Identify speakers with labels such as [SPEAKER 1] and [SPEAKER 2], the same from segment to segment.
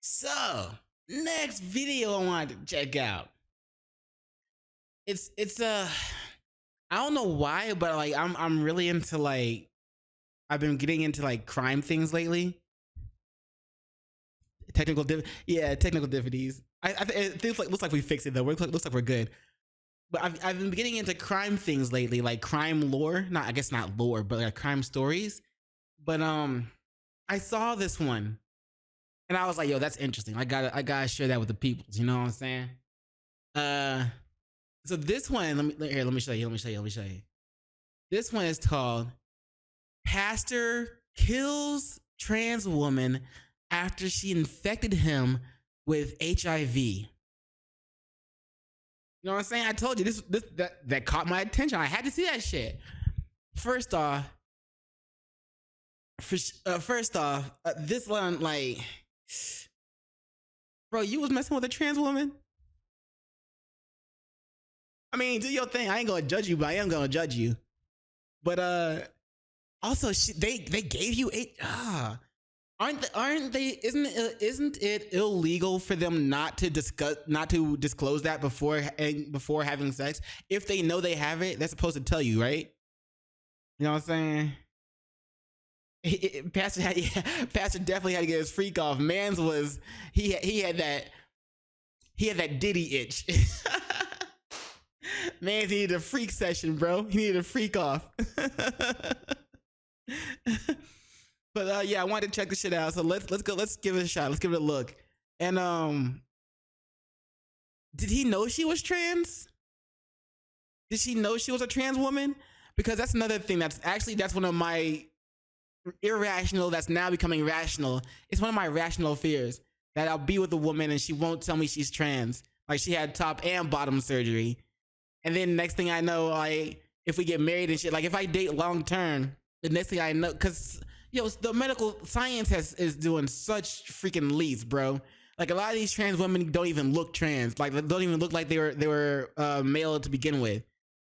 [SPEAKER 1] So, next video I wanted to check out. It's I don't know why, but like I'm really into like I've been getting into like crime things lately. Technical difficulties. It looks like we fixed it though. Looks like we're good. But I've been getting into crime things lately, like crime lore. Not I guess not lore, but like crime stories. But I saw this one and I was like, yo, that's interesting. I gotta share that with the people. You know what I'm saying? Uh so this one, let me show you. This one is called Pastor Kills Trans Woman After She Infected Him with HIV. You know what I'm saying? I told you that caught my attention. I had to see that shit. First off, this one, like, bro, you was messing with a trans woman. I mean, do your thing. I ain't gonna judge you, but I am gonna judge you. But also, they gave you aren't they? Isn't it illegal for them not to disclose that before having sex? If they know they have it, they're supposed to tell you, right? You know what I'm saying? Pastor definitely had to get his freak off. Mans was he had that Diddy itch. Man, he needed a freak session, bro. He needed a freak off. But yeah, I wanted to check this shit out. So let's go. Let's give it a shot. Let's give it a look. And did he know she was trans? Did she know she was a trans woman? Because that's another thing. That's one of my irrational. That's now becoming rational. It's one of my rational fears that I'll be with a woman and she won't tell me she's trans. Like she had top and bottom surgery, and then next thing I know, like if we get married and shit, like if I date long term, the next thing I know, because the medical science is doing such freaking leaps, bro. Like a lot of these trans women don't even look trans. Like they don't even look like they were male to begin with.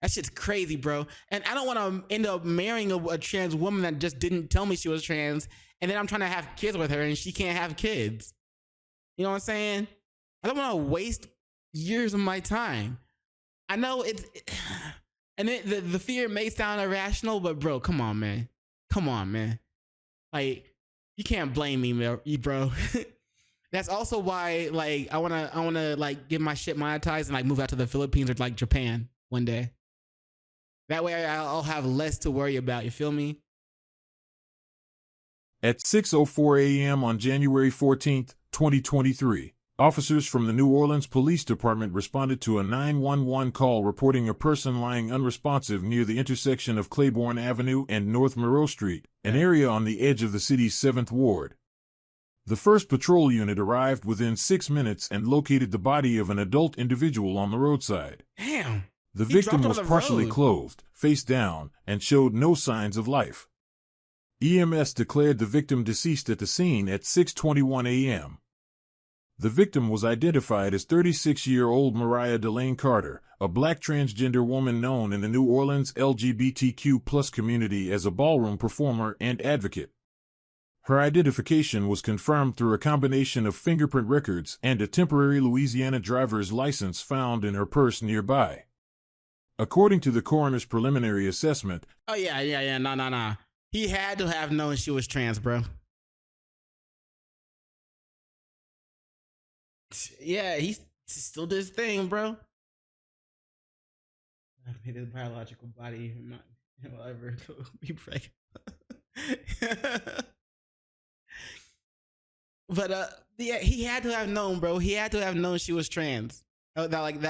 [SPEAKER 1] That shit's crazy, bro. And I don't want to end up marrying a trans woman that just didn't tell me she was trans, and then I'm trying to have kids with her and she can't have kids. You know what I'm saying? I don't want to waste years of my time. I know and the fear may sound irrational, but bro, come on, man. Like, you can't blame me, bro. That's also why, like, I wanna like get my shit monetized and like move out to the Philippines or like Japan one day. That way I'll have less to worry about. You feel me?
[SPEAKER 2] At 6:04 a.m. on January 14th, 2023, officers from the New Orleans Police Department responded to a 911 call reporting a person lying unresponsive near the intersection of Claiborne Avenue and North Moreau Street, an area on the edge of the city's 7th Ward. The first patrol unit arrived within 6 minutes and located the body of an adult individual on the roadside.
[SPEAKER 1] Damn.
[SPEAKER 2] The victim was partially clothed, face down, and showed no signs of life. EMS declared the victim deceased at the scene at 6:21 a.m. The victim was identified as 36-year-old Mariah Delane Carter, a black transgender woman known in the New Orleans LGBTQ+ community as a ballroom performer and advocate. Her identification was confirmed through a combination of fingerprint records and a temporary Louisiana driver's license found in her purse nearby. According to the coroner's preliminary assessment...
[SPEAKER 1] Oh, yeah. Nah. He had to have known she was trans, bro. Yeah, he still did his thing, bro. His biological body will ever be pregnant. But yeah, he had to have known, bro. He had to have known she was trans. Like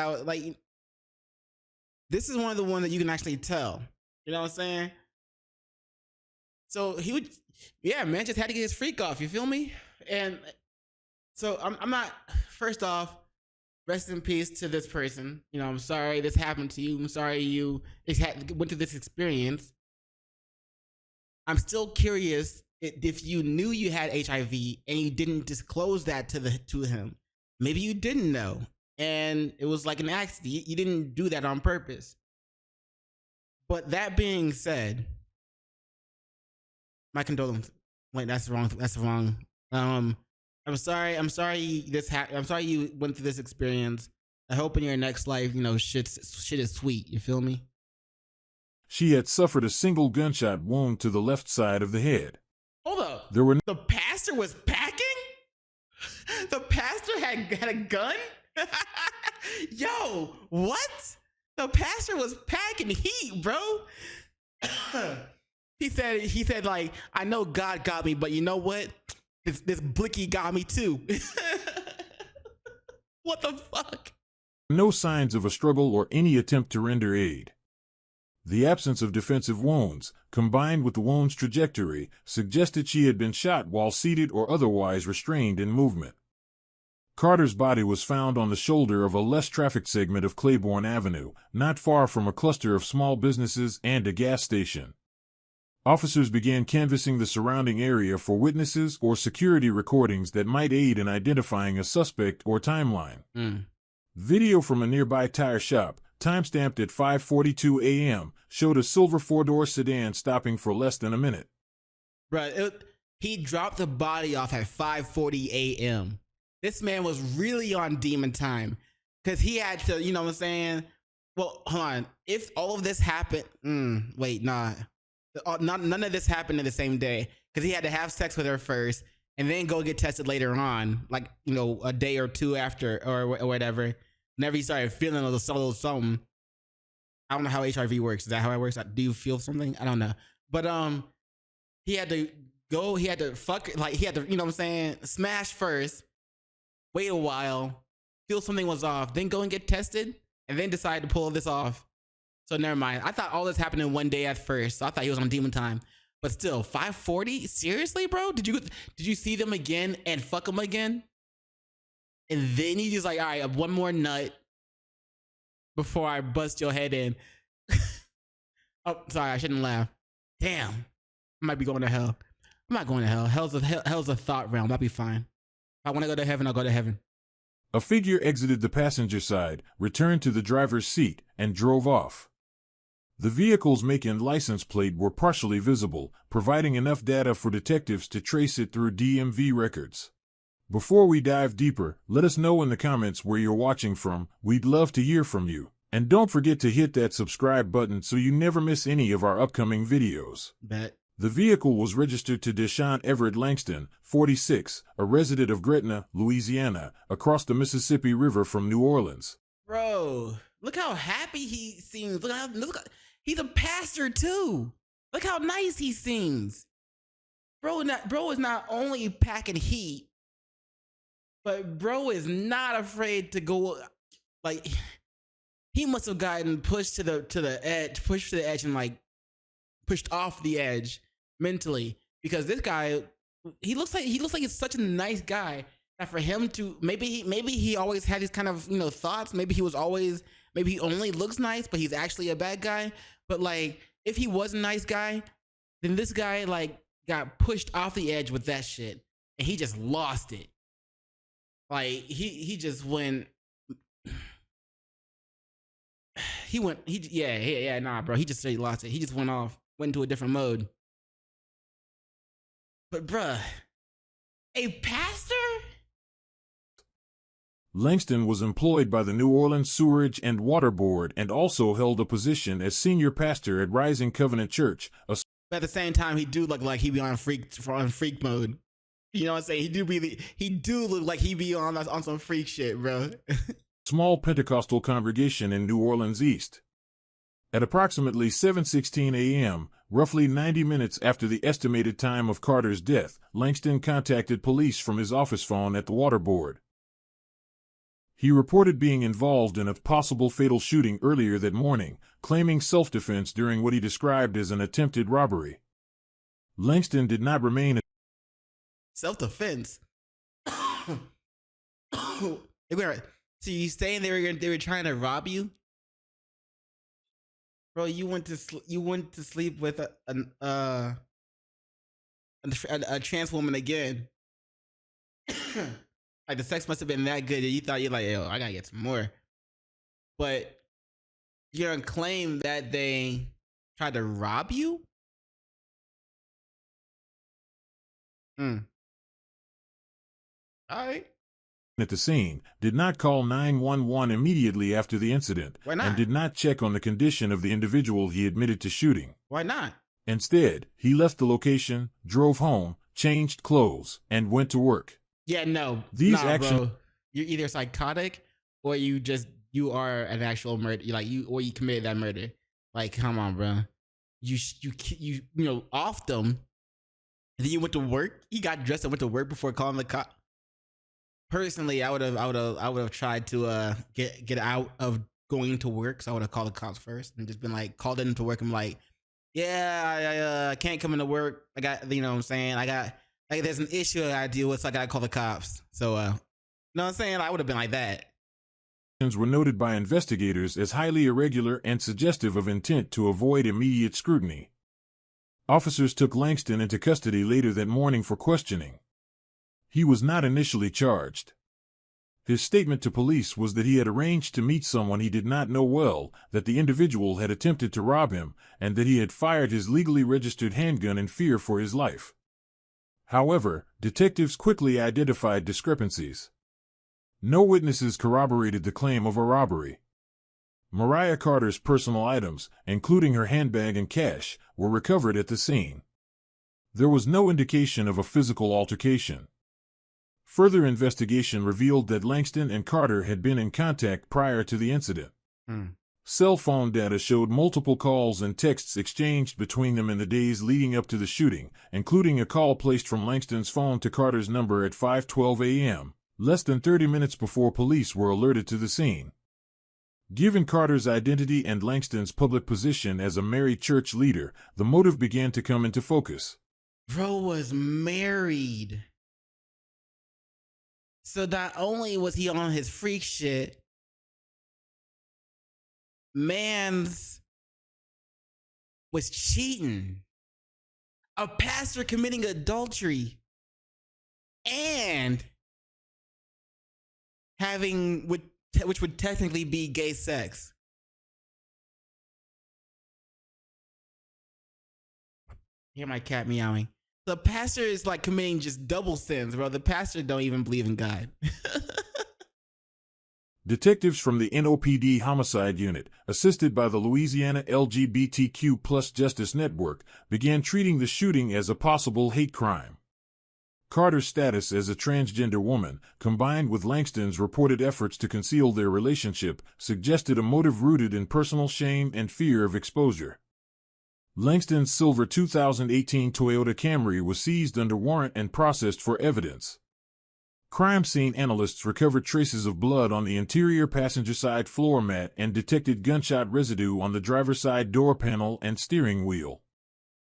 [SPEAKER 1] this is one of the ones that you can actually tell. You know what I'm saying? So he would, yeah, man, just had to get his freak off. You feel me? And so I'm not. First off, rest in peace to this person. You know, I'm sorry this happened to you. I'm sorry you went through this experience. I'm still curious if you knew you had HIV and you didn't disclose that to him. Maybe you didn't know, and it was like an accident. You didn't do that on purpose. But that being said, my condolences. Wait, that's wrong. I'm sorry. I'm sorry I'm sorry you went through this experience. I hope in your next life, shit is sweet. You feel me?
[SPEAKER 2] She had suffered a single gunshot wound to the left side of the head.
[SPEAKER 1] Hold up.
[SPEAKER 2] There were
[SPEAKER 1] The pastor was packing? The pastor had a gun? Yo, what? The pastor was packing heat, bro. he said like, I know God got me, but you know what? This blicky got me too. What the fuck?
[SPEAKER 2] no signs of a struggle or any attempt to render aid. The absence of defensive wounds, combined with the wound's trajectory, suggested she had been shot while seated or otherwise restrained in movement. Carter's body was found on the shoulder of a less trafficked segment of Claiborne Avenue, not far from a cluster of small businesses and a gas station. Officers began canvassing the surrounding area for witnesses or security recordings that might aid in identifying a suspect or timeline. Video from a nearby tire shop, timestamped at 5:42 a.m., showed a silver four-door sedan stopping for less than a minute.
[SPEAKER 1] He dropped the body off at 5:40 a.m. This man was really on demon time because he had to, you know what I'm saying? Well, hold on. If all of this happened, none of this happened in the same day because he had to have sex with her first and then go get tested later on, like, a day or two after or whatever. Whenever he started feeling a little something. I don't know how HIV works. Is that how it works? Do you feel something? I don't know. But he had to fuck, like he had to, you know what I'm saying, smash first, wait a while, feel something was off, then go and get tested, and then decide to pull this off. So never mind. I thought all this happened in one day at first. So I thought he was on demon time. But still, 5:40? Seriously, bro? Did you see them again and fuck them again? And then he just like, all right, one more nut before I bust your head in. Oh, sorry, I shouldn't laugh. Damn. I might be going to hell. I'm not going to hell. Hell's a thought realm. I'll be fine. If I want to go to heaven, I'll go to heaven.
[SPEAKER 2] A figure exited the passenger side, returned to the driver's seat, and drove off. The vehicle's make and license plate were partially visible, providing enough data for detectives to trace it through DMV records. Before we dive deeper, let us know in the comments where you're watching from. We'd love to hear from you. And don't forget to hit that subscribe button so you never miss any of our upcoming videos.
[SPEAKER 1] Bet.
[SPEAKER 2] The vehicle was registered to Deshaun Everett Langston, 46, a resident of Gretna, Louisiana, across the Mississippi River from New Orleans.
[SPEAKER 1] Bro, look how happy he seems. He's a pastor too. Look how nice he seems. Bro is not only packing heat, but bro is not afraid to go. Like, he must have gotten pushed to the edge, and like pushed off the edge mentally, because this guy, he looks like he's such a nice guy that for him to maybe he always had these kind of thoughts. Maybe he only looks nice, but he's actually a bad guy. But like, if he was a nice guy, then this guy like got pushed off the edge with that shit, and he just lost it. Like he just went. Nah, bro. He just straight lost it. He just went into a different mode. But bruh, a pastor?
[SPEAKER 2] Langston was employed by the New Orleans Sewerage and Water Board and also held a position as senior pastor at Rising Covenant Church.
[SPEAKER 1] But at the same time, he do look like he be on freak mode. You know what I'm saying? He do look like he be on some freak shit, bro.
[SPEAKER 2] Small Pentecostal congregation in New Orleans East. At approximately 7:16 a.m., roughly 90 minutes after the estimated time of Carter's death, Langston contacted police from his office phone at the water board. He reported being involved in a possible fatal shooting earlier that morning, claiming self-defense during what he described as an attempted robbery. Langston did not remain
[SPEAKER 1] self-defense. So you saying they were trying to rob you, bro? You went to sleep with a trans woman again. Like, the sex must have been that good that you thought, you're like, yo, I gotta get some more. But you're gonna claim that they tried to rob you? All right.
[SPEAKER 2] At the scene, did not call 911 immediately after the incident,
[SPEAKER 1] Why not?
[SPEAKER 2] and did not check on the condition of the individual he admitted to shooting.
[SPEAKER 1] Why not?
[SPEAKER 2] Instead, he left the location, drove home, changed clothes, and went to work.
[SPEAKER 1] Yeah, no.
[SPEAKER 2] These actions,
[SPEAKER 1] bro. You're either psychotic or you are an actual murder. You committed that murder. Like, come on, bro. You offed them, and then you went to work. You got dressed and went to work before calling the cop. Personally, I would have tried to get out of going to work. So I would have called the cops first and just been like, called into work. I'm like, yeah, I can't come into work. I got, you know what I'm saying? I got, like, there's an issue I gotta deal with, so I gotta call the cops. So, you know what I'm saying? I would have been like that.
[SPEAKER 2] were noted by investigators as highly irregular and suggestive of intent to avoid immediate scrutiny. Officers took Langston into custody later that morning for questioning. He was not initially charged. His statement to police was that he had arranged to meet someone he did not know well, that the individual had attempted to rob him, and that he had fired his legally registered handgun in fear for his life. However, detectives quickly identified discrepancies. No witnesses corroborated the claim of a robbery. Mariah Carter's personal items, including her handbag and cash, were recovered at the scene. There was no indication of a physical altercation. Further investigation revealed that Langston and Carter had been in contact prior to the incident. Cell phone data showed multiple calls and texts exchanged between them in the days leading up to the shooting, including a call placed from Langston's phone to Carter's number at 5:12 a.m., less than 30 minutes before police were alerted to the scene. Given Carter's identity and Langston's public position as a married church leader, the motive began to come into focus.
[SPEAKER 1] Bro was married. So not only was he on his freak shit, man's was cheating. A pastor committing adultery and having, which would technically be gay sex. Hear my cat meowing. The pastor is like committing just double sins, bro. The pastor don't even believe in God.
[SPEAKER 2] Detectives from the NOPD Homicide Unit, assisted by the Louisiana LGBTQ+ Justice Network, began treating the shooting as a possible hate crime. Carter's status as a transgender woman, combined with Langston's reported efforts to conceal their relationship, suggested a motive rooted in personal shame and fear of exposure. Langston's silver 2018 Toyota Camry was seized under warrant and processed for evidence. Crime scene analysts recovered traces of blood on the interior passenger side floor mat and detected gunshot residue on the driver's side door panel and steering wheel.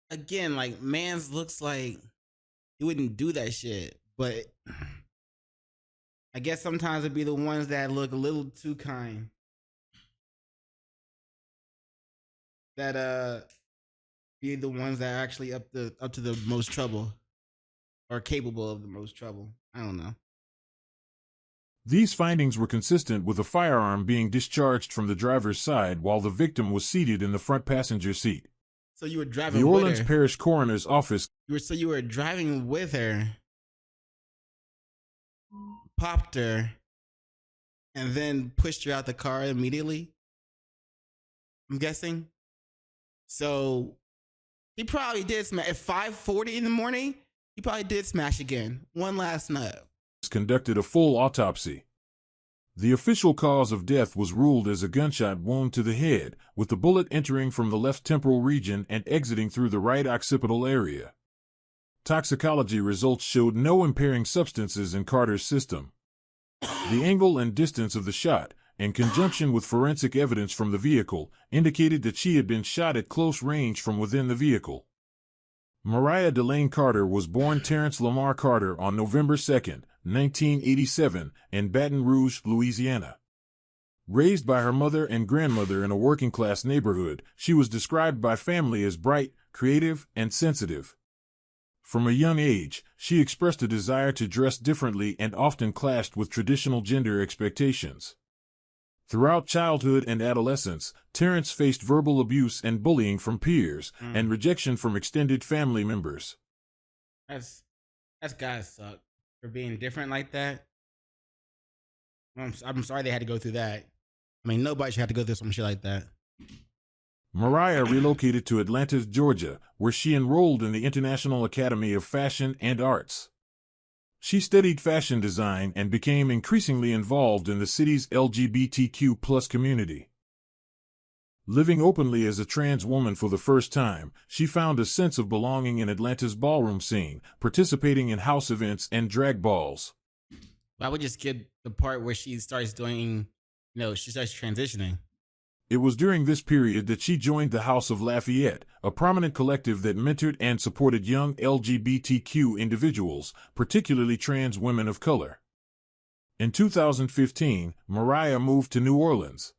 [SPEAKER 1] Again, like, man's looks like he wouldn't do that shit, but I guess sometimes it'd be the ones that look a little too kind. That be the ones that are actually up to the most trouble, or capable of the most trouble. I don't know.
[SPEAKER 2] These findings were consistent with a firearm being discharged from the driver's side while the victim was seated in the front passenger seat.
[SPEAKER 1] So you were driving
[SPEAKER 2] The
[SPEAKER 1] with
[SPEAKER 2] Orleans
[SPEAKER 1] her.
[SPEAKER 2] Parish Coroner's Office.
[SPEAKER 1] You were driving with her, popped her, and then pushed her out the car immediately. I'm guessing. So he probably did smash at 5:40 in the morning. He probably did smash again. One last nut.
[SPEAKER 2] Conducted a full autopsy. The official cause of death was ruled as a gunshot wound to the head, with the bullet entering from the left temporal region and exiting through the right occipital area. Toxicology results showed no impairing substances in Carter's system. The angle and distance of the shot, in conjunction with forensic evidence from the vehicle, indicated that she had been shot at close range from within the vehicle. Mariah Delane Carter was born Terrence Lamar Carter on November 2, 1987, in Baton Rouge, Louisiana. Raised by her mother and grandmother in a working-class neighborhood, she was described by family as bright, creative, and sensitive. From a young age, she expressed a desire to dress differently and often clashed with traditional gender expectations. Throughout childhood and adolescence, Terrence faced verbal abuse and bullying from peers and rejection from extended family members.
[SPEAKER 1] That's gotta suck. for being different like that. I'm sorry they had to go through that. I mean, nobody should have to go through some shit like that.
[SPEAKER 2] Mariah relocated to Atlanta, Georgia, where she enrolled in the International Academy of Fashion and Arts. She studied fashion design and became increasingly involved in the city's LGBTQ+ community. Living openly as a trans woman for the first time, she found a sense of belonging in Atlanta's ballroom scene, participating in house events and drag balls.
[SPEAKER 1] I would just skip the part where she starts doing, she starts transitioning.
[SPEAKER 2] It was during this period that she joined the House of Lafayette, a prominent collective that mentored and supported young LGBTQ individuals, particularly trans women of color. In 2015, Mariah moved to New Orleans.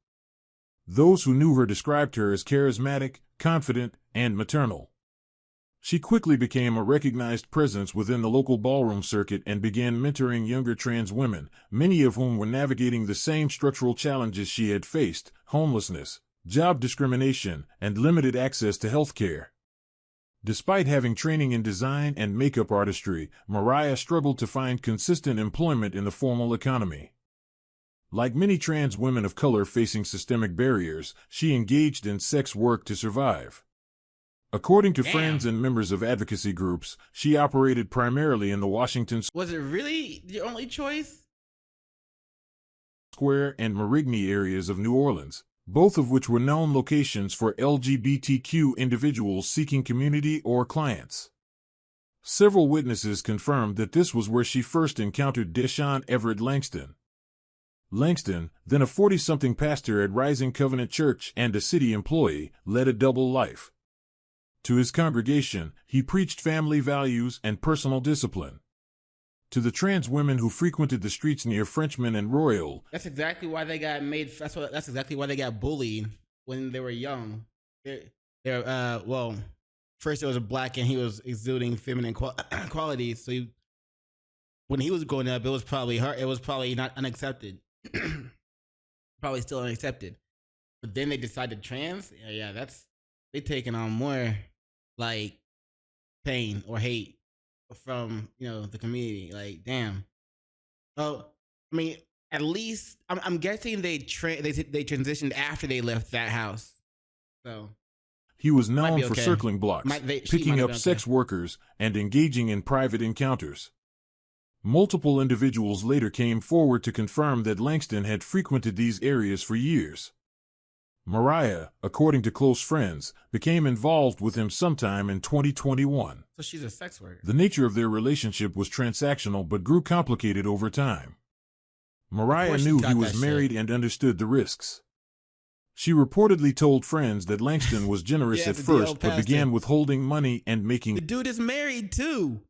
[SPEAKER 2] Those who knew her described her as charismatic, confident, and maternal. She quickly became a recognized presence within the local ballroom circuit and began mentoring younger trans women, many of whom were navigating the same structural challenges she had faced: homelessness, job discrimination, and limited access to health care. Despite having training in design and makeup artistry, Mariah struggled to find consistent employment in the formal economy. Like many trans women of color facing systemic barriers, she engaged in sex work to survive. According to friends and members of advocacy groups, she operated primarily in the Washington
[SPEAKER 1] Was it really your only choice?
[SPEAKER 2] Square and Marigny areas of New Orleans, both of which were known locations for LGBTQ individuals seeking community or clients. Several witnesses confirmed that this was where she first encountered Deshaun Everett Langston. Langston, then a 40-something pastor at Rising Covenant Church and a city employee, led a double life. To his congregation, he preached family values and personal discipline. To the trans women who frequented the streets near Frenchman and Royal,
[SPEAKER 1] that's exactly why they got made. That's exactly why they got bullied when they were young. Well, first there was a black and he was exuding feminine qualities. So when he was growing up, it was probably her. It was probably not unaccepted. Probably still unaccepted. But then they decided trans. Yeah, they taking on more like pain or hate from the community. Like, damn. Oh, I mean, at least I'm guessing they transitioned after they left that house. So
[SPEAKER 2] he was known for circling blocks, picking up sex workers, and engaging in private encounters. Multiple individuals later came forward to confirm that Langston had frequented these areas for years. Mariah, according to close friends, became involved with him sometime in 2021.
[SPEAKER 1] So she's a sex worker.
[SPEAKER 2] The nature of their relationship was transactional but grew complicated over time. Mariah knew he was married and understood the risks. She reportedly told friends that Langston was generous at first but began withholding money and making...
[SPEAKER 1] The dude is married too,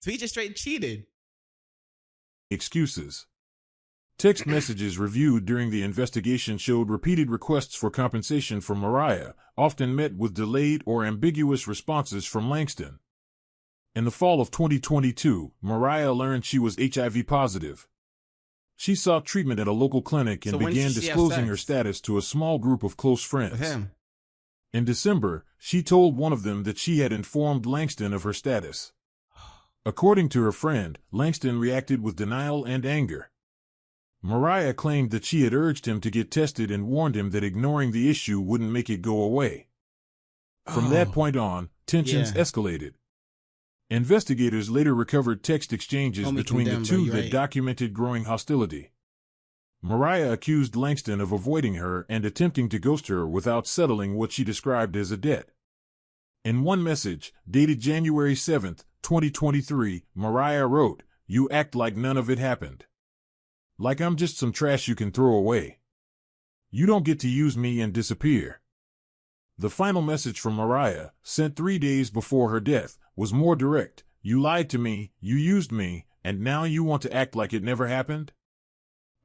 [SPEAKER 1] so he just straight cheated.
[SPEAKER 2] ...excuses. Text messages reviewed during the investigation showed repeated requests for compensation from Mariah, often met with delayed or ambiguous responses from Langston. In the fall of 2022, Mariah learned she was HIV positive. She sought treatment at a local clinic and began disclosing her status to a small group of close friends. In December, she told one of them that she had informed Langston of her status. According to her friend, Langston reacted with denial and anger. Mariah claimed that she had urged him to get tested and warned him that ignoring the issue wouldn't make it go away. From that point on, tensions escalated. Investigators later recovered text exchanges between the two that documented growing hostility. Mariah accused Langston of avoiding her and attempting to ghost her without settling what she described as a debt. In one message, dated January 7, 2023, Mariah wrote, "You act like none of it happened. Like I'm just some trash you can throw away. You don't get to use me and disappear." The final message from Mariah, sent 3 days before her death, was more direct. "You lied to me, you used me, and now you want to act like it never happened?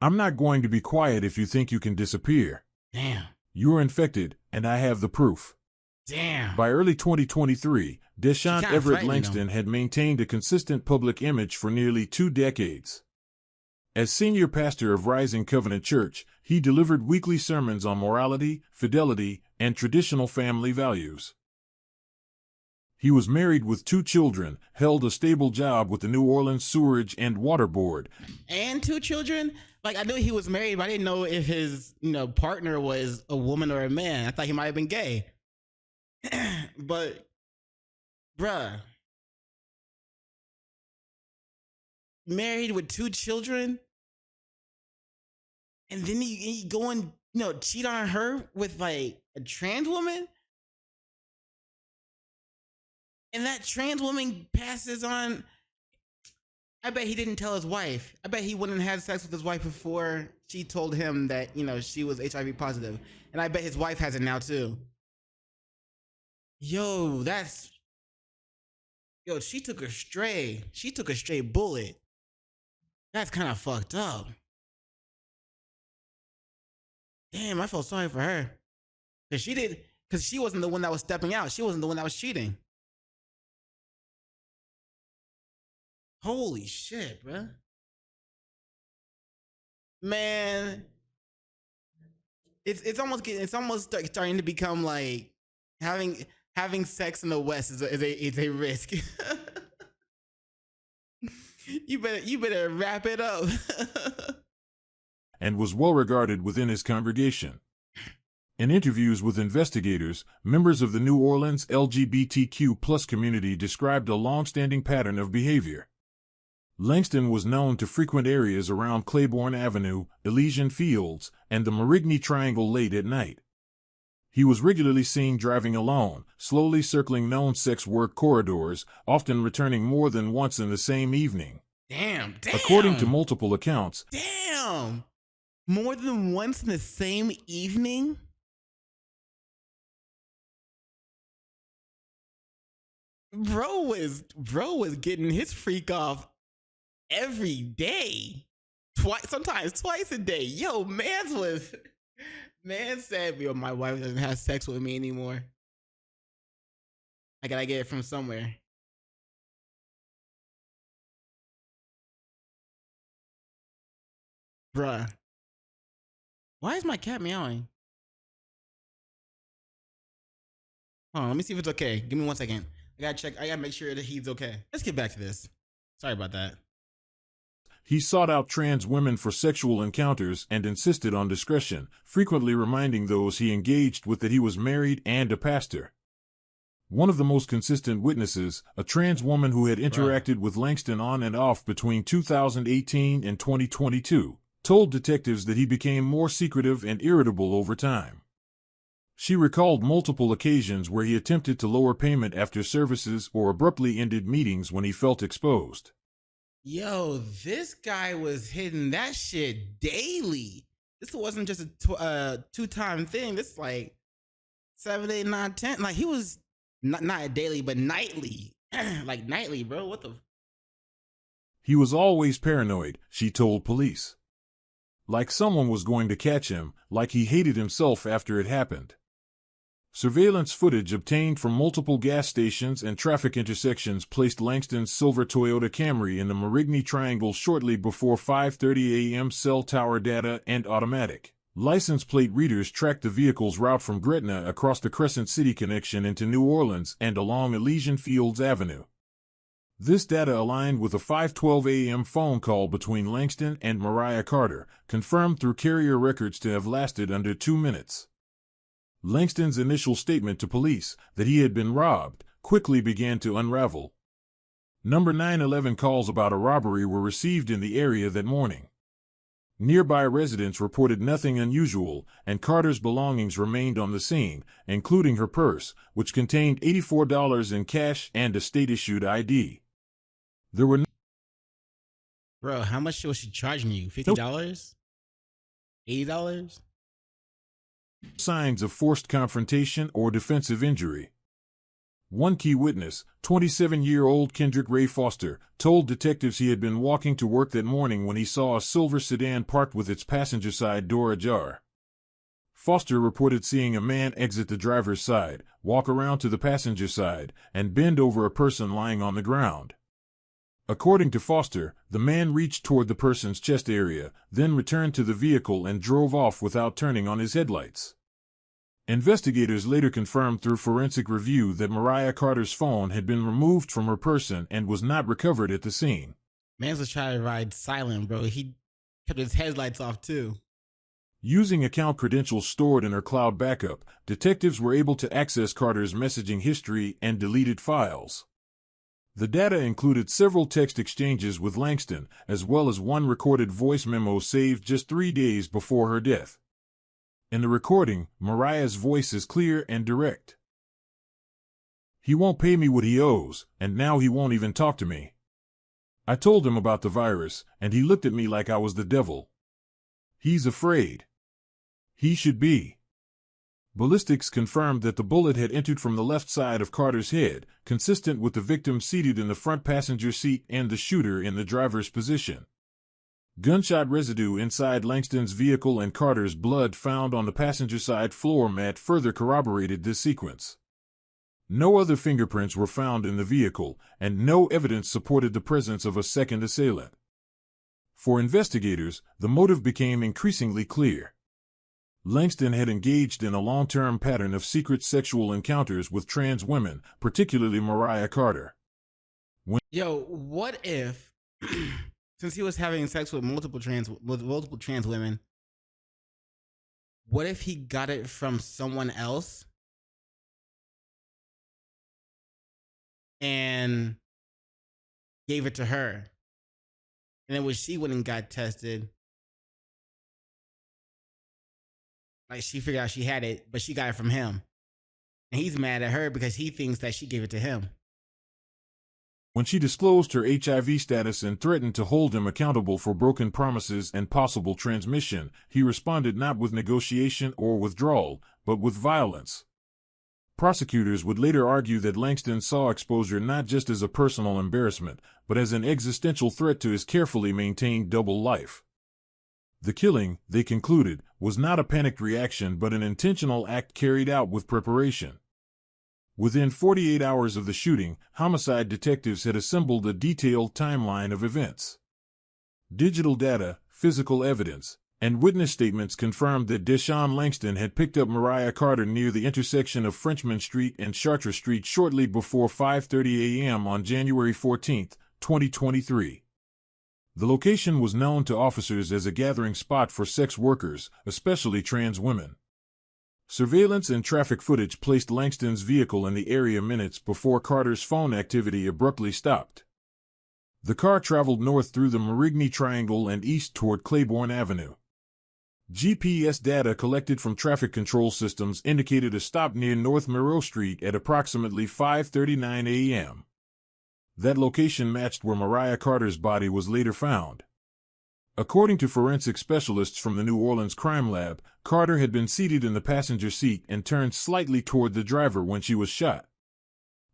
[SPEAKER 2] I'm not going to be quiet if you think you can disappear.
[SPEAKER 1] Damn.
[SPEAKER 2] You're infected, and I have the proof."
[SPEAKER 1] Damn.
[SPEAKER 2] By early 2023, Deshaun Everett Langston had maintained a consistent public image for nearly 2 decades. As senior pastor of Rising Covenant Church, he delivered weekly sermons on morality, fidelity, and traditional family values. He was married with 2 children, held a stable job with the New Orleans Sewerage and Water Board.
[SPEAKER 1] And 2 children? Like, I knew he was married, but I didn't know if his, partner was a woman or a man. I thought he might have been gay. But, bruh, married with 2 children, and then he go and cheat on her with like a trans woman, and that trans woman passes on. I bet he didn't tell his wife. I bet he went and had sex with his wife before she told him that she was HIV positive, and I bet his wife has it now too. Yo, she took a stray bullet. That's kind of fucked up. Damn, I felt sorry for her. Because she wasn't the one that was stepping out. She wasn't the one that was cheating. Holy shit, bruh. Man, it's almost starting to become like having sex in the West is a risk. You better wrap it up.
[SPEAKER 2] And was well regarded within his congregation. In interviews with investigators, members of the New Orleans LGBTQ+ community described a long-standing pattern of behavior. Langston was known to frequent areas around Claiborne Avenue, Elysian Fields, and the Marigny Triangle late at night. He was regularly seen driving alone, slowly circling known sex work corridors, often returning more than once in the same evening.
[SPEAKER 1] Damn.
[SPEAKER 2] According to multiple accounts.
[SPEAKER 1] Damn. More than once in the same evening? Bro was getting his freak off every day. Sometimes twice a day. Yo, man said, my wife doesn't have sex with me anymore. I gotta get it from somewhere. Bruh. Why is my cat meowing? Hold on, let me see if it's okay. Give me 1 second. I gotta check. I gotta make sure that he's okay. Let's get back to this. Sorry about that.
[SPEAKER 2] He sought out trans women for sexual encounters and insisted on discretion, frequently reminding those he engaged with that he was married and a pastor. One of the most consistent witnesses, a trans woman who had interacted with Langston on and off between 2018 and 2022, told detectives that he became more secretive and irritable over time. She recalled multiple occasions where he attempted to lower payment after services or abruptly ended meetings when he felt exposed.
[SPEAKER 1] Yo, this guy was hitting that shit daily. This wasn't just a 2-time thing. This is like 7, 8, 9, 10. Like he was not daily, but nightly. Like nightly, bro. What the?
[SPEAKER 2] He was always paranoid, she told police. Like someone was going to catch him, like he hated himself after it happened. Surveillance footage obtained from multiple gas stations and traffic intersections placed Langston's silver Toyota Camry in the Marigny Triangle shortly before 5:30 a.m. Cell tower data and automatic license plate readers tracked the vehicle's route from Gretna across the Crescent City connection into New Orleans and along Elysian Fields Avenue. This data aligned with a 5:12 a.m. phone call between Langston and Mariah Carter, confirmed through carrier records to have lasted under 2 minutes. Langston's initial statement to police, that he had been robbed, quickly began to unravel. Number 911 calls about a robbery were received in the area that morning. Nearby residents reported nothing unusual, and Carter's belongings remained on the scene, including her purse, which contained $84 in cash and a state-issued ID. There were
[SPEAKER 1] Bro, how much was she charging you? $50? $80?
[SPEAKER 2] signs of forced confrontation or defensive injury. One key witness, 27-year-old Kendrick Ray Foster, told detectives he had been walking to work that morning when he saw a silver sedan parked with its passenger side door ajar. Foster reported seeing a man exit the driver's side, walk around to the passenger side, and bend over a person lying on the ground. According to Foster, the man reached toward the person's chest area, then returned to the vehicle and drove off without turning on his headlights. Investigators later confirmed through forensic review that Mariah Carter's phone had been removed from her person and was not recovered at the scene.
[SPEAKER 1] Mans was trying to ride silent, bro. He kept his headlights off too.
[SPEAKER 2] Using account credentials stored in her cloud backup, detectives were able to access Carter's messaging history and deleted files. The data included several text exchanges with Langston, as well as one recorded voice memo saved just 3 days before her death. In the recording, Mariah's voice is clear and direct. "He won't pay me what he owes, and now he won't even talk to me. I told him about the virus, and he looked at me like I was the devil. He's afraid. He should be." Ballistics confirmed that the bullet had entered from the left side of Carter's head, consistent with the victim seated in the front passenger seat and the shooter in the driver's position. Gunshot residue inside Langston's vehicle and Carter's blood found on the passenger side floor mat further corroborated this sequence. No other fingerprints were found in the vehicle, and no evidence supported the presence of a second assailant. For investigators, the motive became increasingly clear. Langston had engaged in a long-term pattern of secret sexual encounters with trans women, particularly Mariah Carter.
[SPEAKER 1] What if, since he was having sex with multiple trans women, what if he got it from someone else and gave it to her, and then when she went and got tested, like she figured out she had it, but she got it from him. And he's mad at her because he thinks that she gave it to him.
[SPEAKER 2] When she disclosed her HIV status and threatened to hold him accountable for broken promises and possible transmission, he responded not with negotiation or withdrawal, but with violence. Prosecutors would later argue that Langston saw exposure not just as a personal embarrassment, but as an existential threat to his carefully maintained double life. The killing, they concluded, was not a panicked reaction but an intentional act carried out with preparation. Within 48 hours of the shooting, homicide detectives had assembled a detailed timeline of events. Digital data, physical evidence, and witness statements confirmed that Deshaun Langston had picked up Mariah Carter near the intersection of Frenchman Street and Chartres Street shortly before 5:30 a.m. on January 14, 2023. The location was known to officers as a gathering spot for sex workers, especially trans women. Surveillance and traffic footage placed Langston's vehicle in the area minutes before Carter's phone activity abruptly stopped. The car traveled north through the Marigny Triangle and east toward Claiborne Avenue. GPS data collected from traffic control systems indicated a stop near North Moreau Street at approximately 5:39 a.m. That location matched where Mariah Carter's body was later found. According to forensic specialists from the New Orleans Crime Lab, Carter had been seated in the passenger seat and turned slightly toward the driver when she was shot.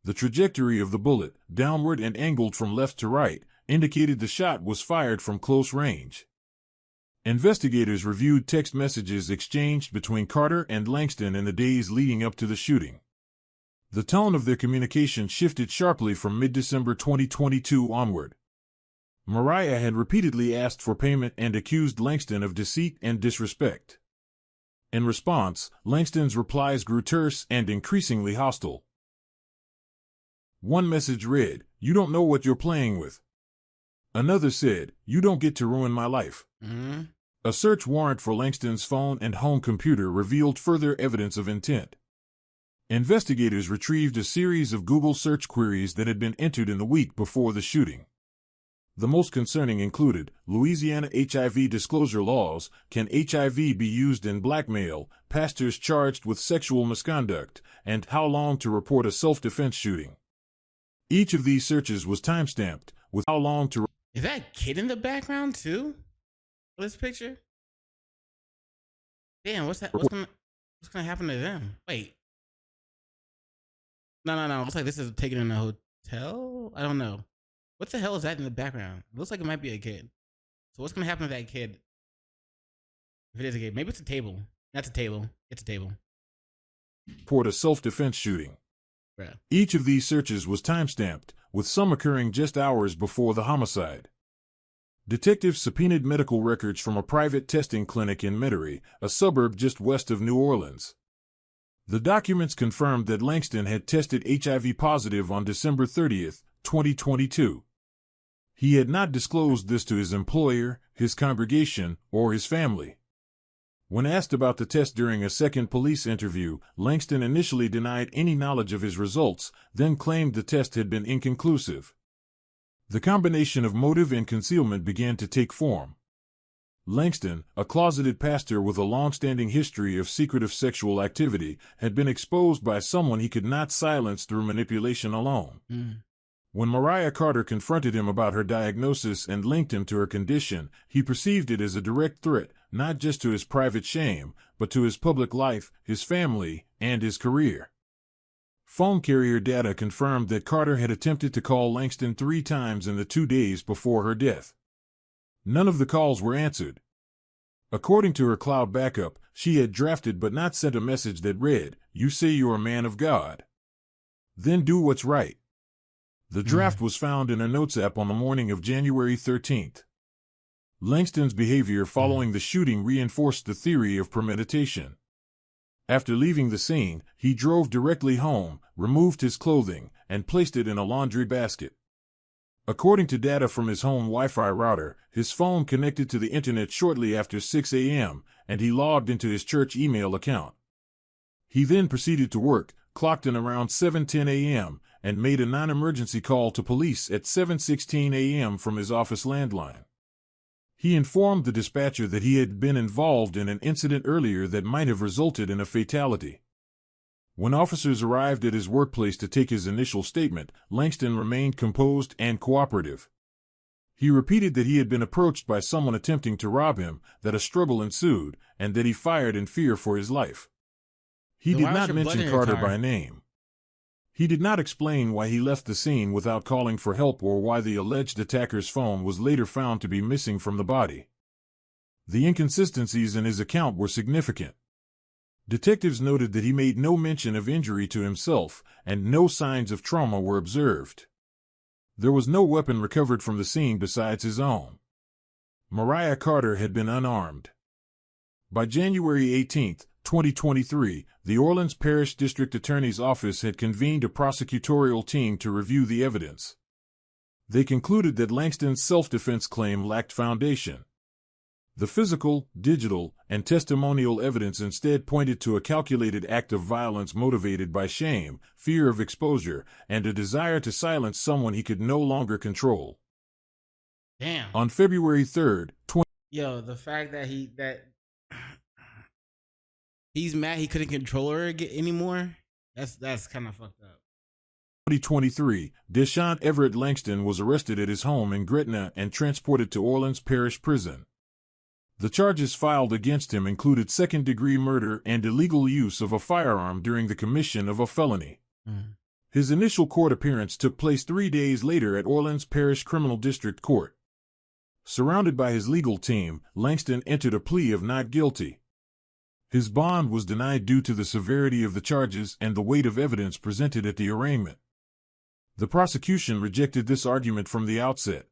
[SPEAKER 2] The trajectory of the bullet, downward and angled from left to right, indicated the shot was fired from close range. Investigators reviewed text messages exchanged between Carter and Langston in the days leading up to the shooting. The tone of their communication shifted sharply from mid-December 2022 onward. Mariah had repeatedly asked for payment and accused Langston of deceit and disrespect. In response, Langston's replies grew terse and increasingly hostile. One message read, "You don't know what you're playing with." Another said, "You don't get to ruin my life."
[SPEAKER 1] Mm-hmm.
[SPEAKER 2] A search warrant for Langston's phone and home computer revealed further evidence of intent. Investigators retrieved a series of Google search queries that had been entered in the week before the shooting. The most concerning included, Louisiana HIV disclosure laws, can HIV be used in blackmail, pastors charged with sexual misconduct, and how long to report a self-defense shooting. Each of these searches was timestamped, with how long to...
[SPEAKER 1] Is that a kid in the background too? For this picture? Damn, what's gonna happen to them? Wait. No. Looks like this is taken in a hotel? I don't know. What the hell is that in the background? It looks like it might be a kid. So what's gonna happen to that kid? If it is a kid. Maybe it's a table. That's a table. It's a table.
[SPEAKER 2] Report a self-defense shooting.
[SPEAKER 1] Bruh.
[SPEAKER 2] Each of these searches was timestamped, with some occurring just hours before the homicide. Detectives subpoenaed medical records from a private testing clinic in Metairie, a suburb just west of New Orleans. The documents confirmed that Langston had tested HIV positive on December 30, 2022. He had not disclosed this to his employer, his congregation, or his family. When asked about the test during a second police interview, Langston initially denied any knowledge of his results, then claimed the test had been inconclusive. The combination of motive and concealment began to take form. Langston, a closeted pastor with a long-standing history of secretive sexual activity, had been exposed by someone he could not silence through manipulation alone. When Mariah Carter confronted him about her diagnosis and linked him to her condition, he perceived it as a direct threat, not just to his private shame, but to his public life, his family, and his career. Phone carrier data confirmed that Carter had attempted to call Langston 3 times in the 2 days before her death. None of the calls were answered. According to her cloud backup, she had drafted but not sent a message that read, "You say you're a man of God. Then do what's right." The draft was found in a notes app on the morning of January 13th. Langston's behavior following the shooting reinforced the theory of premeditation. After leaving the scene, he drove directly home, removed his clothing, and placed it in a laundry basket. According to data from his home Wi-Fi router, his phone connected to the internet shortly after 6 a.m., and he logged into his church email account. He then proceeded to work, clocked in around 7:10 a.m., and made a non-emergency call to police at 7:16 a.m. from his office landline. He informed the dispatcher that he had been involved in an incident earlier that might have resulted in a fatality. When officers arrived at his workplace to take his initial statement, Langston remained composed and cooperative. He repeated that he had been approached by someone attempting to rob him, that a struggle ensued, and that he fired in fear for his life. He did not mention Carter by name. He did not explain why he left the scene without calling for help or why the alleged attacker's phone was later found to be missing from the body. The inconsistencies in his account were significant. Detectives noted that he made no mention of injury to himself, and no signs of trauma were observed. There was no weapon recovered from the scene besides his own. Mariah Carter had been unarmed. By January 18, 2023, the Orleans Parish District Attorney's Office had convened a prosecutorial team to review the evidence. They concluded that Langston's self-defense claim lacked foundation. The physical, digital, and testimonial evidence instead pointed to a calculated act of violence motivated by shame, fear of exposure, and a desire to silence someone he could no longer control.
[SPEAKER 1] Damn.
[SPEAKER 2] On February 3rd,
[SPEAKER 1] Yo, the fact that he's mad he couldn't control her anymore, that's kind of fucked up.
[SPEAKER 2] 2023, Deshaun Everett Langston was arrested at his home in Gretna and transported to Orleans Parish Prison. The charges filed against him included second-degree murder and illegal use of a firearm during the commission of a felony. His initial court appearance took place 3 days later at Orleans Parish Criminal District Court. Surrounded by his legal team, Langston entered a plea of not guilty. His bond was denied due to the severity of the charges and the weight of evidence presented at the arraignment. The prosecution rejected this argument from the outset.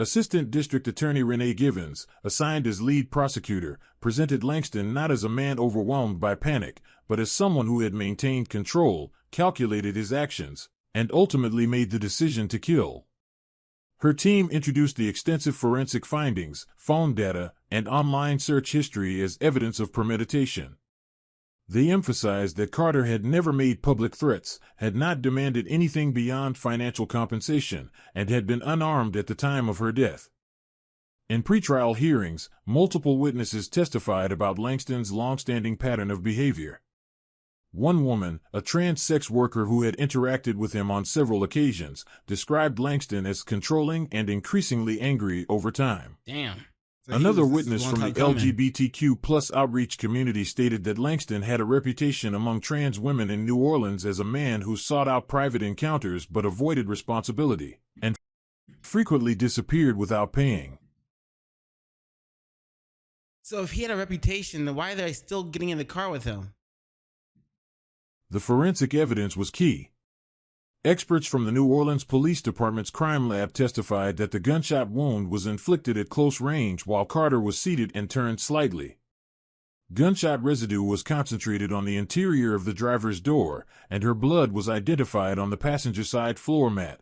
[SPEAKER 2] Assistant District Attorney Renee Givens, assigned as lead prosecutor, presented Langston not as a man overwhelmed by panic, but as someone who had maintained control, calculated his actions, and ultimately made the decision to kill. Her team introduced the extensive forensic findings, phone data, and online search history as evidence of premeditation. They emphasized that Carter had never made public threats, had not demanded anything beyond financial compensation, and had been unarmed at the time of her death. In pretrial hearings, multiple witnesses testified about Langston's long-standing pattern of behavior. One woman, a trans sex worker who had interacted with him on several occasions, described Langston as controlling and increasingly angry over time.
[SPEAKER 1] Damn. So
[SPEAKER 2] another witness from the LGBTQ+ outreach community stated that Langston had a reputation among trans women in New Orleans as a man who sought out private encounters but avoided responsibility, and frequently disappeared without paying.
[SPEAKER 1] So if he had a reputation, then why are they still getting in the car with him?
[SPEAKER 2] The forensic evidence was key. Experts from the New Orleans Police Department's crime lab testified that the gunshot wound was inflicted at close range while Carter was seated and turned slightly. Gunshot residue was concentrated on the interior of the driver's door, and her blood was identified on the passenger side floor mat.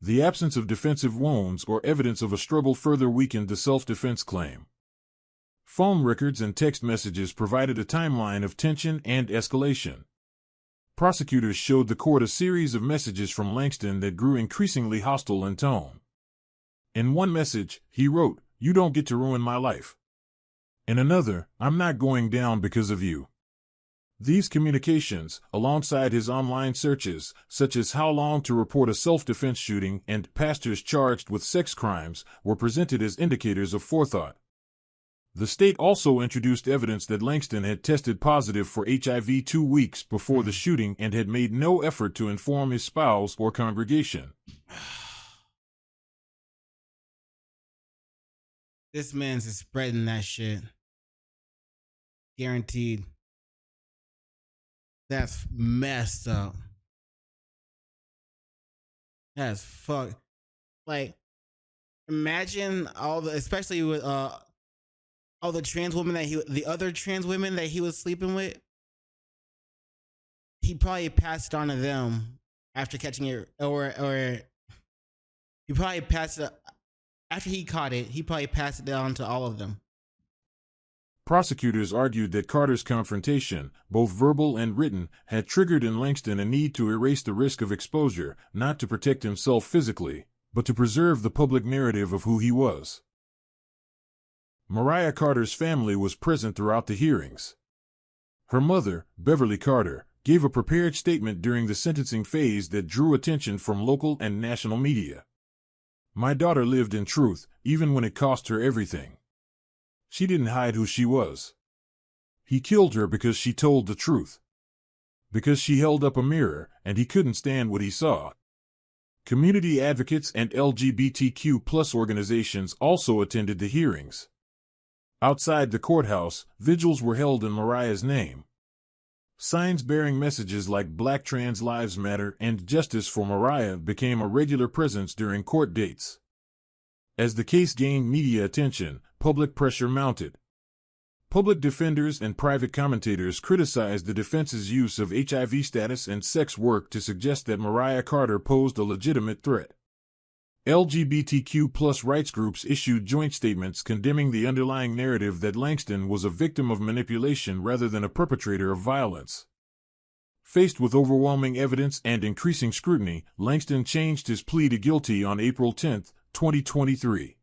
[SPEAKER 2] The absence of defensive wounds or evidence of a struggle further weakened the self-defense claim. Phone records and text messages provided a timeline of tension and escalation. Prosecutors showed the court a series of messages from Langston that grew increasingly hostile in tone. In one message, he wrote, "You don't get to ruin my life." In another, "I'm not going down because of you." These communications, alongside his online searches, such as how long to report a self-defense shooting and pastors charged with sex crimes, were presented as indicators of forethought. The state also introduced evidence that Langston had tested positive for HIV 2 weeks before the shooting and had made no effort to inform his spouse or congregation.
[SPEAKER 1] This man's just spreading that shit. Guaranteed. That's messed up. That's fuck. Like, imagine all the, especially with all the trans women the other trans women that he was sleeping with. He probably passed it on to them after catching it, or he probably passed it after he caught it. He probably passed it on to all of them.
[SPEAKER 2] Prosecutors argued that Carter's confrontation, both verbal and written, had triggered in Langston a need to erase the risk of exposure, not to protect himself physically, but to preserve the public narrative of who he was. Mariah Carter's family was present throughout the hearings. Her mother, Beverly Carter, gave a prepared statement during the sentencing phase that drew attention from local and national media. "My daughter lived in truth, even when it cost her everything. She didn't hide who she was. He killed her because she told the truth. Because she held up a mirror, and he couldn't stand what he saw." Community advocates and LGBTQ+ organizations also attended the hearings. Outside the courthouse, vigils were held in Mariah's name. Signs bearing messages like Black Trans Lives Matter and Justice for Mariah became a regular presence during court dates. As the case gained media attention, public pressure mounted. Public defenders and private commentators criticized the defense's use of HIV status and sex work to suggest that Mariah Carter posed a legitimate threat. LGBTQ+ rights groups issued joint statements condemning the underlying narrative that Langston was a victim of manipulation rather than a perpetrator of violence. Faced with overwhelming evidence and increasing scrutiny, Langston changed his plea to guilty on April 10, 2023.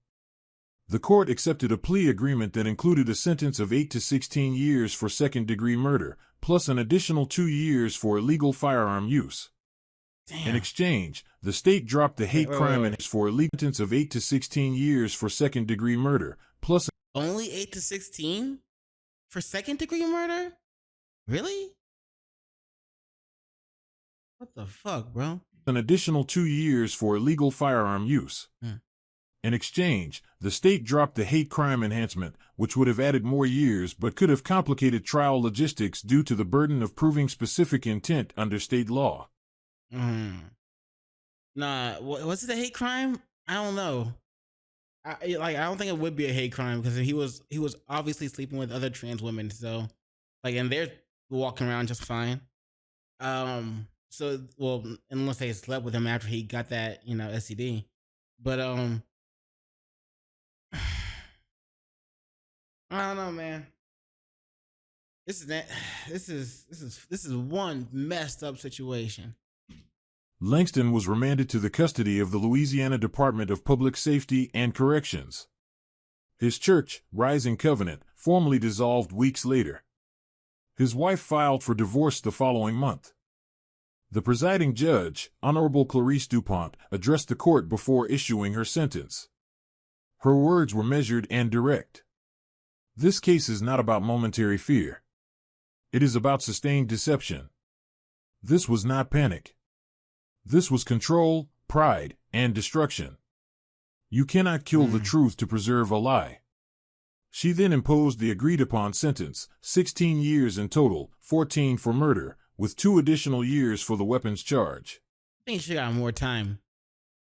[SPEAKER 2] The court accepted a plea agreement that included a sentence of 8 to 16 years for second-degree murder, plus an additional 2 years for illegal firearm use.
[SPEAKER 1] Damn.
[SPEAKER 2] In exchange, the state dropped the hate crime and for a legal sentence of 8 to 16 years for second-degree murder, plus
[SPEAKER 1] only 8 to 16 for second-degree murder? Really? What the fuck, bro?
[SPEAKER 2] an additional 2 years for illegal firearm use. In exchange, the state dropped the hate crime enhancement, which would have added more years but could have complicated trial logistics due to the burden of proving specific intent under state law.
[SPEAKER 1] Nah, was it a hate crime? I don't know. I don't think it would be a hate crime because he was obviously sleeping with other trans women, so and they're walking around just fine. So unless they slept with him after he got that STD, but I don't know, man. This is one messed up situation.
[SPEAKER 2] Langston was remanded to the custody of the Louisiana Department of Public Safety and Corrections. His church, Rising Covenant, formally dissolved weeks later. His wife filed for divorce the following month. The presiding judge, Honorable Clarice DuPont, addressed the court before issuing her sentence. Her words were measured and direct. This case is not about momentary fear. It is about sustained deception. This was not panic. This was control, pride, and destruction. You cannot kill the truth to preserve a lie. She then imposed the agreed-upon sentence, 16 years in total, 14 for murder, with 2 additional years for the weapons charge.
[SPEAKER 1] I think she got more time.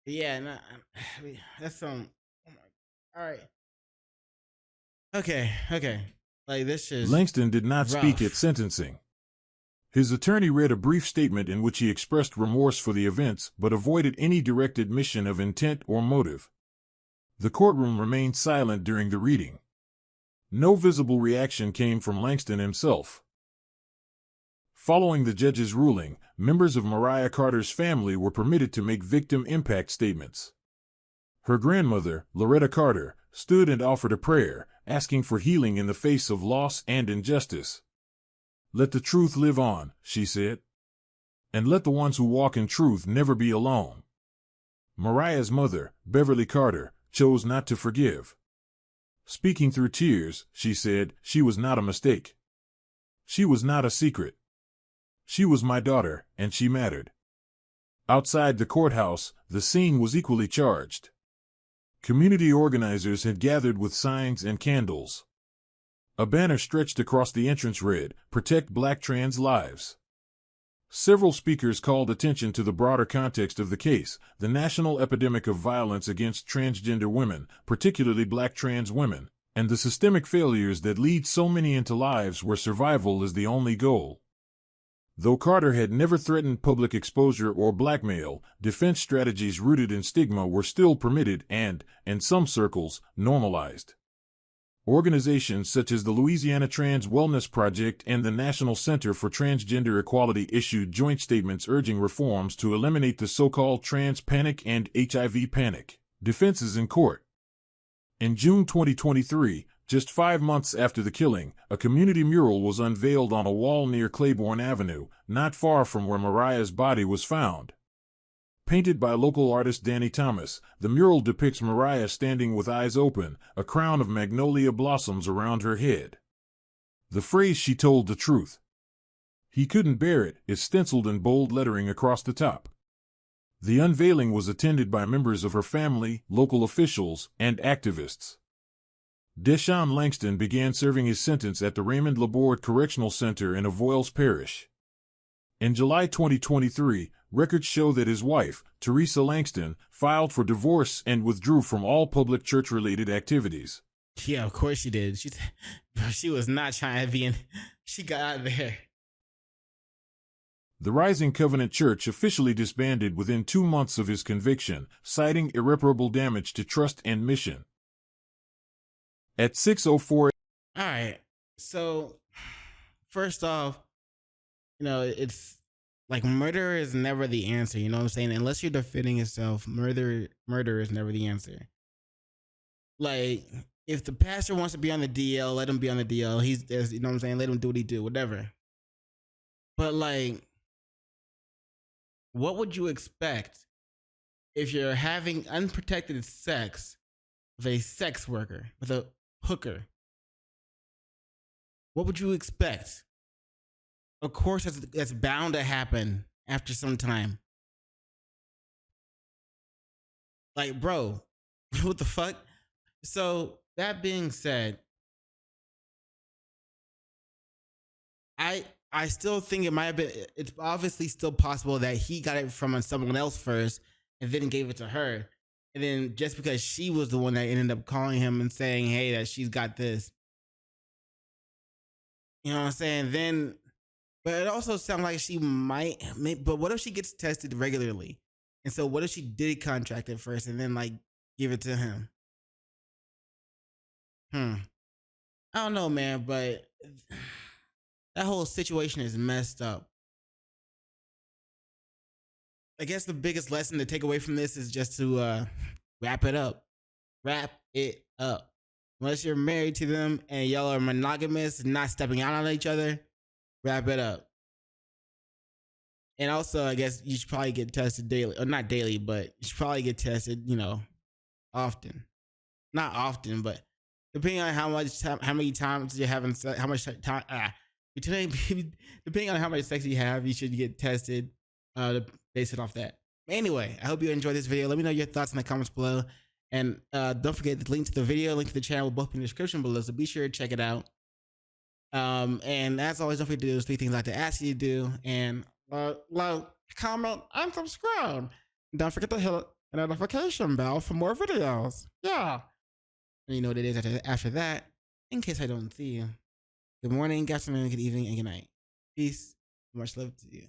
[SPEAKER 1] Yeah, that's all right. Okay. Like, this is
[SPEAKER 2] Langston did not speak
[SPEAKER 1] rough.
[SPEAKER 2] at sentencing. His attorney read a brief statement in which he expressed remorse for the events but avoided any direct admission of intent or motive. The courtroom remained silent during the reading. No visible reaction came from Langston himself. Following the judge's ruling, members of Mariah Carter's family were permitted to make victim impact statements. Her grandmother, Loretta Carter, stood and offered a prayer, asking for healing in the face of loss and injustice. "Let the truth live on," she said. "And let the ones who walk in truth never be alone." Mariah's mother, Beverly Carter, chose not to forgive. Speaking through tears, she said, "She was not a mistake. She was not a secret. She was my daughter, and she mattered." Outside the courthouse, the scene was equally charged. Community organizers had gathered with signs and candles. A banner stretched across the entrance read, "Protect Black Trans Lives." Several speakers called attention to the broader context of the case, the national epidemic of violence against transgender women, particularly Black trans women, and the systemic failures that lead so many into lives where survival is the only goal. Though Carter had never threatened public exposure or blackmail, defense strategies rooted in stigma were still permitted and, in some circles, normalized. Organizations such as the Louisiana Trans Wellness Project and the National Center for Transgender Equality issued joint statements urging reforms to eliminate the so-called trans panic and HIV panic. Defenses in court. In June 2023, just 5 months after the killing, a community mural was unveiled on a wall near Claiborne Avenue, not far from where Mariah's body was found. Painted by local artist Danny Thomas, the mural depicts Mariah standing with eyes open, a crown of magnolia blossoms around her head. The phrase "she told the truth. He couldn't bear it" is stenciled in bold lettering across the top. The unveiling was attended by members of her family, local officials, and activists. Deshaun Langston began serving his sentence at the Raymond Laborde Correctional Center in Avoyelles Parish. In July 2023, records show that his wife, Teresa Langston, filed for divorce and withdrew from all public church-related activities.
[SPEAKER 1] Yeah, of course she did. She was not trying to be in. She got out of there.
[SPEAKER 2] The Rising Covenant Church officially disbanded within 2 months of his conviction, citing irreparable damage to trust and mission. At 6:04.
[SPEAKER 1] All right. So, first off, it's like murder is never the answer. You know what I'm saying? Unless you're defending yourself, murder is never the answer. Like, if the pastor wants to be on the DL, let him be on the DL. He's, you know what I'm saying? Let him do what he do, whatever. But like, what would you expect if you're having unprotected sex with a sex worker, with a hooker? What would you expect? Of course, that's bound to happen after some time. Like, bro, what the fuck? So, that being said, I still think it might have been, it's obviously still possible that he got it from someone else first and then gave it to her. And then just because she was the one that ended up calling him and saying, hey, that she's got this. You know what I'm saying? Then, but it also sounds like she might, but what if she gets tested regularly? And so what if she did contract it first and then like give it to him? I don't know, man, but that whole situation is messed up. I guess the biggest lesson to take away from this is just to wrap it up. Wrap it up. Unless you're married to them and y'all are monogamous, not stepping out on each other, wrap it up. And also, I guess you should probably get tested daily, or not daily, but you should probably get tested, often. Not often, but depending on how many times you're having sex, how much time, depending on how much sex you have, you should get tested to base it off that. Anyway, I hope you enjoyed this video. Let me know your thoughts in the comments below. And don't forget the link to the video, link to the channel will both be in the description below, so be sure to check it out. And as always, don't forget to do those 3 things I'd like to ask you to do. And like, comment, and subscribe. Don't forget to hit the notification bell for more videos. Yeah. And you know what it is after that, in case I don't see you. Good morning, good afternoon, good evening, and good night. Peace. Much love to you.